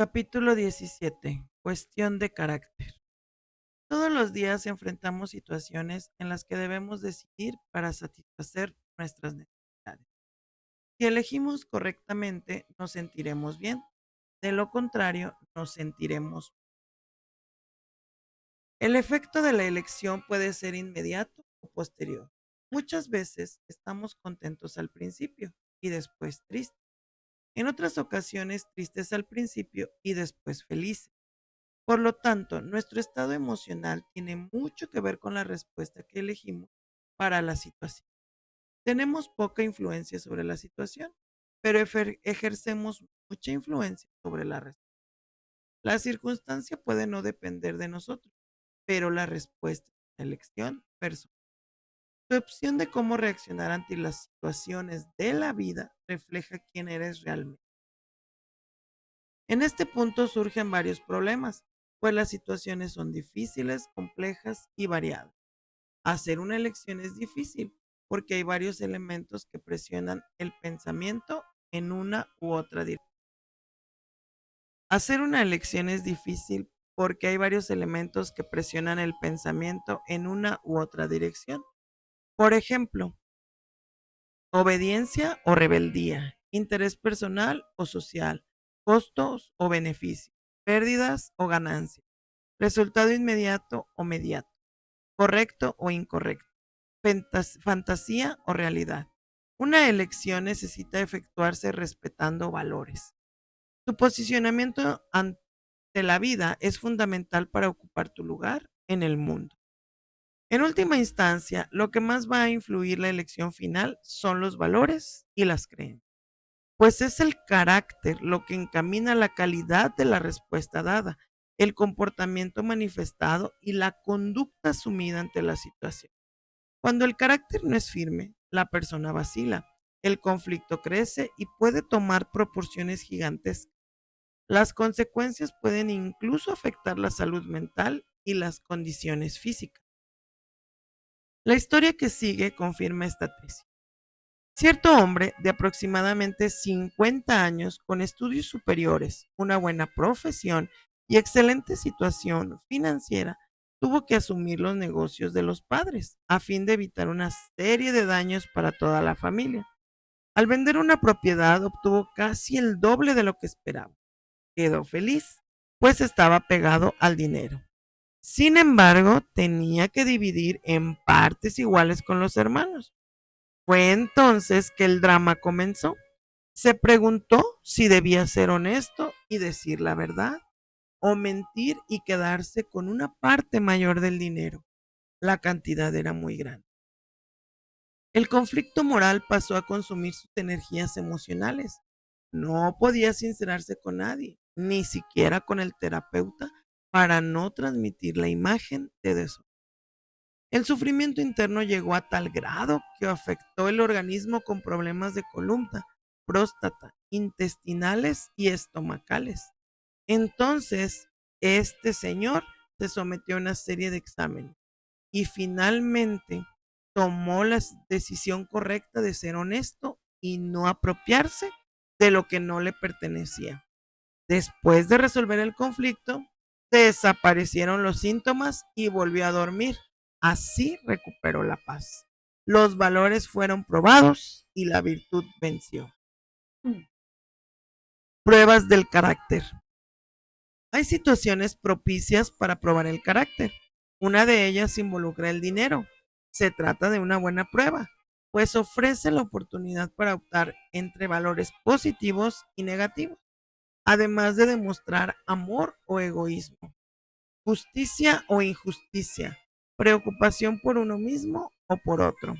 Capítulo 17. Cuestión de carácter. Todos los días enfrentamos situaciones en las que debemos decidir para satisfacer nuestras necesidades. Si elegimos correctamente, nos sentiremos bien. De lo contrario, nos sentiremos. El efecto de la elección puede ser inmediato o posterior. Muchas veces estamos contentos al principio y después tristes. En otras ocasiones tristes al principio y después felices. Por lo tanto, nuestro estado emocional tiene mucho que ver con la respuesta que elegimos para la situación. Tenemos poca influencia sobre la situación, pero ejercemos mucha influencia sobre la respuesta. La circunstancia puede no depender de nosotros, pero la respuesta es una elección personal. Tu opción de cómo reaccionar ante las situaciones de la vida refleja quién eres realmente. En este punto surgen varios problemas, pues las situaciones son difíciles, complejas y variadas. Hacer una elección es difícil porque hay varios elementos que presionan el pensamiento en una u otra dirección. Hacer una elección es difícil porque hay varios elementos que presionan el pensamiento en una u otra dirección. Por ejemplo, obediencia o rebeldía, interés personal o social, costos o beneficios, pérdidas o ganancias, resultado inmediato o mediato, correcto o incorrecto, fantasía o realidad. Una elección necesita efectuarse respetando valores. Tu posicionamiento ante la vida es fundamental para ocupar tu lugar en el mundo. En última instancia, lo que más va a influir la elección final son los valores y las creencias, pues es el carácter lo que encamina la calidad de la respuesta dada, el comportamiento manifestado y la conducta asumida ante la situación. Cuando el carácter no es firme, la persona vacila, el conflicto crece y puede tomar proporciones gigantescas. Las consecuencias pueden incluso afectar la salud mental y las condiciones físicas. La historia que sigue confirma esta tesis. Cierto hombre de aproximadamente 50 años, con estudios superiores, una buena profesión y excelente situación financiera, tuvo que asumir los negocios de los padres a fin de evitar una serie de daños para toda la familia. Al vender una propiedad obtuvo casi el doble de lo que esperaba. Quedó feliz, pues estaba pegado al dinero. Sin embargo, tenía que dividir en partes iguales con los hermanos. Fue entonces que el drama comenzó. Se preguntó si debía ser honesto y decir la verdad, o mentir y quedarse con una parte mayor del dinero. La cantidad era muy grande. El conflicto moral pasó a consumir sus energías emocionales. No podía sincerarse con nadie, ni siquiera con el terapeuta, para no transmitir la imagen de desorden. El sufrimiento interno llegó a tal grado que afectó el organismo con problemas de columna, próstata, intestinales y estomacales. Entonces, este señor se sometió a una serie de exámenes y finalmente tomó la decisión correcta de ser honesto y no apropiarse de lo que no le pertenecía. Después de resolver el conflicto, desaparecieron los síntomas y volvió a dormir. Así recuperó la paz. Los valores fueron probados y la virtud venció. Pruebas del carácter. Hay situaciones propicias para probar el carácter. Una de ellas involucra el dinero. Se trata de una buena prueba, pues ofrece la oportunidad para optar entre valores positivos y negativos, además de demostrar amor o egoísmo, justicia o injusticia, preocupación por uno mismo o por otro.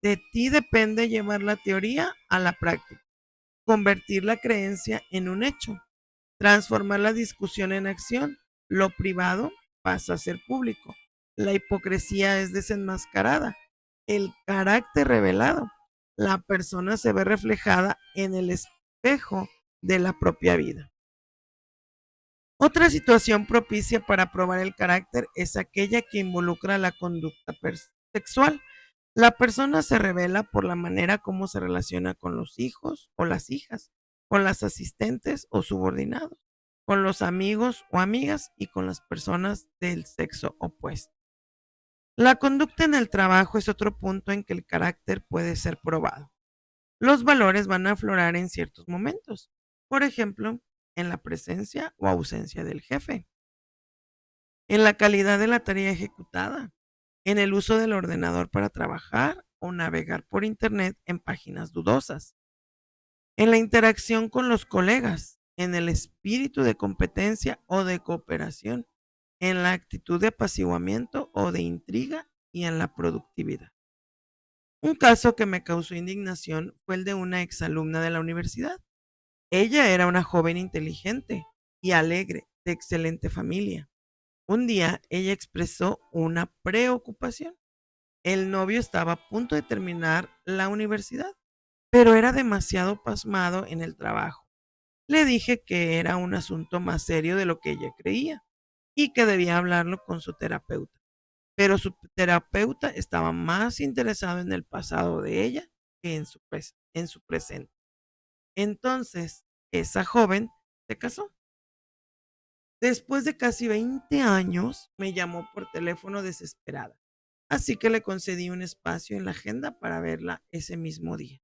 De ti depende llevar la teoría a la práctica, convertir la creencia en un hecho, transformar la discusión en acción. Lo privado pasa a ser público. La hipocresía es desenmascarada. El carácter revelado. La persona se ve reflejada en el espejo de la propia vida. Otra situación propicia para probar el carácter es aquella que involucra la conducta sexual. La persona se revela por la manera como se relaciona con los hijos o las hijas, con las asistentes o subordinados, con los amigos o amigas y con las personas del sexo opuesto. La conducta en el trabajo es otro punto en que el carácter puede ser probado. Los valores van a aflorar en ciertos momentos, por ejemplo, en la presencia o ausencia del jefe, en la calidad de la tarea ejecutada, en el uso del ordenador para trabajar o navegar por Internet en páginas dudosas, en la interacción con los colegas, en el espíritu de competencia o de cooperación, en la actitud de apaciguamiento o de intriga y en la productividad. Un caso que me causó indignación fue el de una exalumna de la universidad. Ella era una joven inteligente y alegre, de excelente familia. Un día ella expresó una preocupación. El novio estaba a punto de terminar la universidad, pero era demasiado pasmado en el trabajo. Le dije que era un asunto más serio de lo que ella creía y que debía hablarlo con su terapeuta. Pero su terapeuta estaba más interesado en el pasado de ella que en su presente. Entonces, esa joven se casó. Después de casi 20 años, me llamó por teléfono desesperada. Así que le concedí un espacio en la agenda para verla ese mismo día.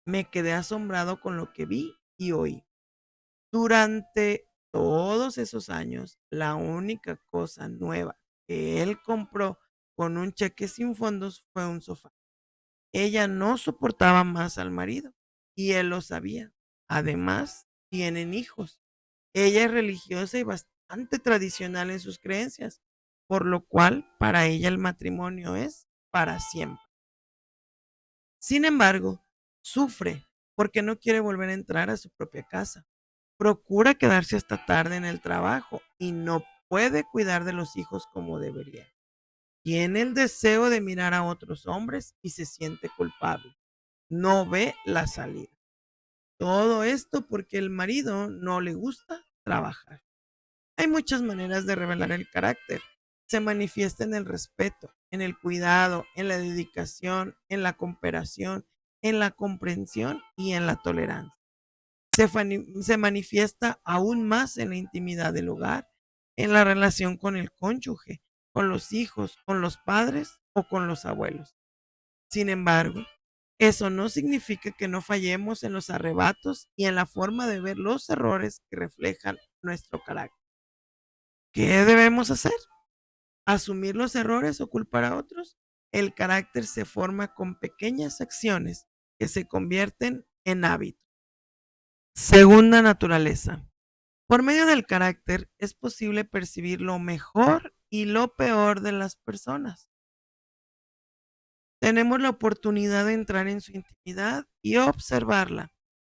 Me quedé asombrado con lo que vi y oí. Durante todos esos años, la única cosa nueva que él compró con un cheque sin fondos fue un sofá. Ella no soportaba más al marido y él lo sabía. Además, tienen hijos. Ella es religiosa y bastante tradicional en sus creencias, por lo cual para ella el matrimonio es para siempre. Sin embargo, sufre porque no quiere volver a entrar a su propia casa. Procura quedarse hasta tarde en el trabajo y no puede cuidar de los hijos como debería. Tiene el deseo de mirar a otros hombres y se siente culpable. No ve la salida. Todo esto porque el marido no le gusta trabajar. Hay muchas maneras de revelar el carácter. Se manifiesta en el respeto, en el cuidado, en la dedicación, en la cooperación, en la comprensión y en la tolerancia. Se manifiesta aún más en la intimidad del hogar, en la relación con el cónyuge, con los hijos, con los padres o con los abuelos. Sin embargo, eso no significa que no fallemos en los arrebatos y en la forma de ver los errores que reflejan nuestro carácter. ¿Qué debemos hacer? ¿Asumir los errores o culpar a otros? El carácter se forma con pequeñas acciones que se convierten en hábitos. Segunda naturaleza. Por medio del carácter es posible percibir lo mejor y lo peor de las personas. Tenemos la oportunidad de entrar en su intimidad y observarla.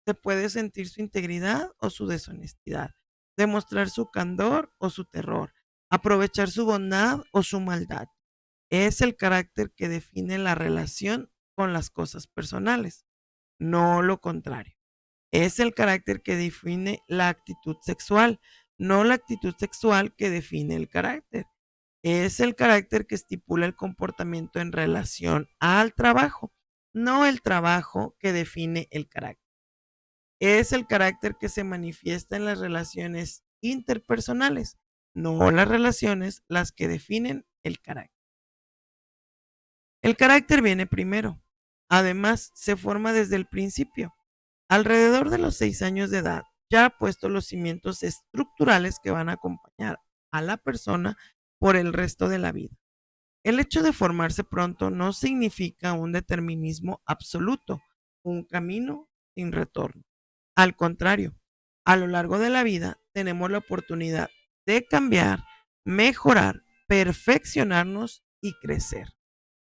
Se puede sentir su integridad o su deshonestidad, demostrar su candor o su terror, aprovechar su bondad o su maldad. Es el carácter que define la relación con las cosas personales, no lo contrario. Es el carácter que define la actitud sexual, no la actitud sexual que define el carácter. Es el carácter que estipula el comportamiento en relación al trabajo, no el trabajo que define el carácter. Es el carácter que se manifiesta en las relaciones interpersonales, no las relaciones las que definen el carácter. El carácter viene primero. Además, se forma desde el principio. Alrededor de los 6 años de edad, ya ha puesto los cimientos estructurales que van a acompañar a la persona por el resto de la vida. El hecho de formarse pronto no significa un determinismo absoluto, un camino sin retorno. Al contrario, a lo largo de la vida tenemos la oportunidad de cambiar, mejorar, perfeccionarnos y crecer.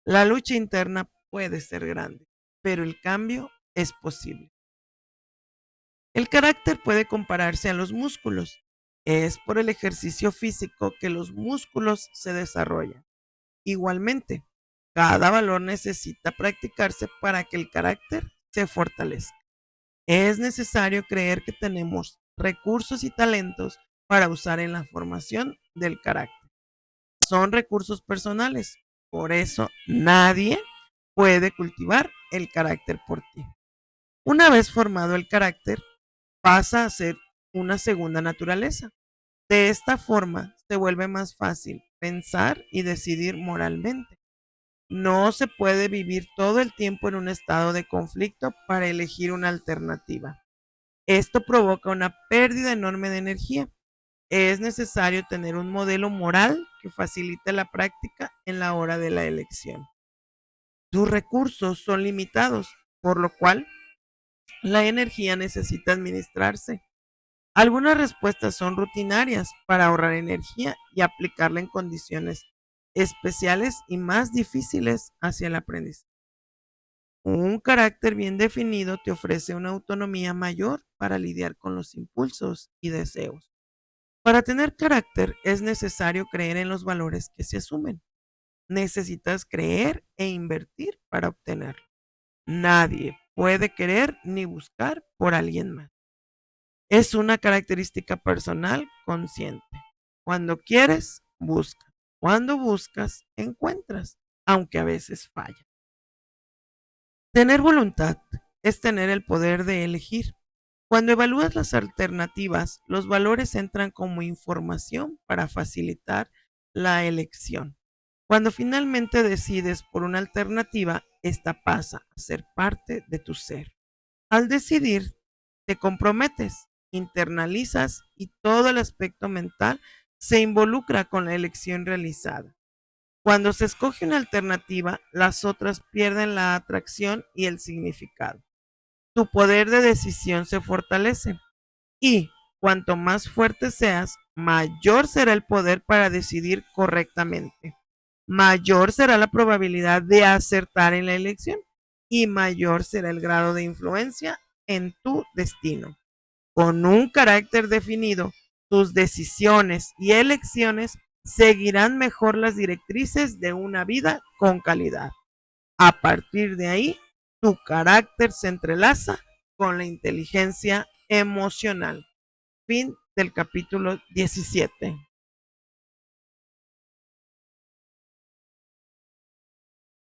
La lucha interna puede ser grande, pero el cambio es posible. El carácter puede compararse a los músculos. Es por el ejercicio físico que los músculos se desarrollan. Igualmente, cada valor necesita practicarse para que el carácter se fortalezca. Es necesario creer que tenemos recursos y talentos para usar en la formación del carácter. Son recursos personales, por eso nadie puede cultivar el carácter por ti. Una vez formado el carácter, pasa a ser una segunda naturaleza. De esta forma, se vuelve más fácil pensar y decidir moralmente. No se puede vivir todo el tiempo en un estado de conflicto para elegir una alternativa. Esto provoca una pérdida enorme de energía. Es necesario tener un modelo moral que facilite la práctica en la hora de la elección. Tus recursos son limitados, por lo cual la energía necesita administrarse. Algunas respuestas son rutinarias para ahorrar energía y aplicarla en condiciones especiales y más difíciles hacia el aprendizaje. Un carácter bien definido te ofrece una autonomía mayor para lidiar con los impulsos y deseos. Para tener carácter es necesario creer en los valores que se asumen. Necesitas creer e invertir para obtenerlo. Nadie puede querer ni buscar por alguien más. Es una característica personal consciente. Cuando quieres, busca. Cuando buscas, encuentras, aunque a veces falla. Tener voluntad es tener el poder de elegir. Cuando evalúas las alternativas, los valores entran como información para facilitar la elección. Cuando finalmente decides por una alternativa, esta pasa a ser parte de tu ser. Al decidir, te comprometes, internalizas y todo el aspecto mental se involucra con la elección realizada. Cuando se escoge una alternativa, las otras pierden la atracción y el significado. Tu poder de decisión se fortalece y cuanto más fuerte seas, mayor será el poder para decidir correctamente. Mayor será la probabilidad de acertar en la elección y mayor será el grado de influencia en tu destino. Con un carácter definido, tus decisiones y elecciones seguirán mejor las directrices de una vida con calidad. A partir de ahí, tu carácter se entrelaza con la inteligencia emocional. Fin del capítulo 17.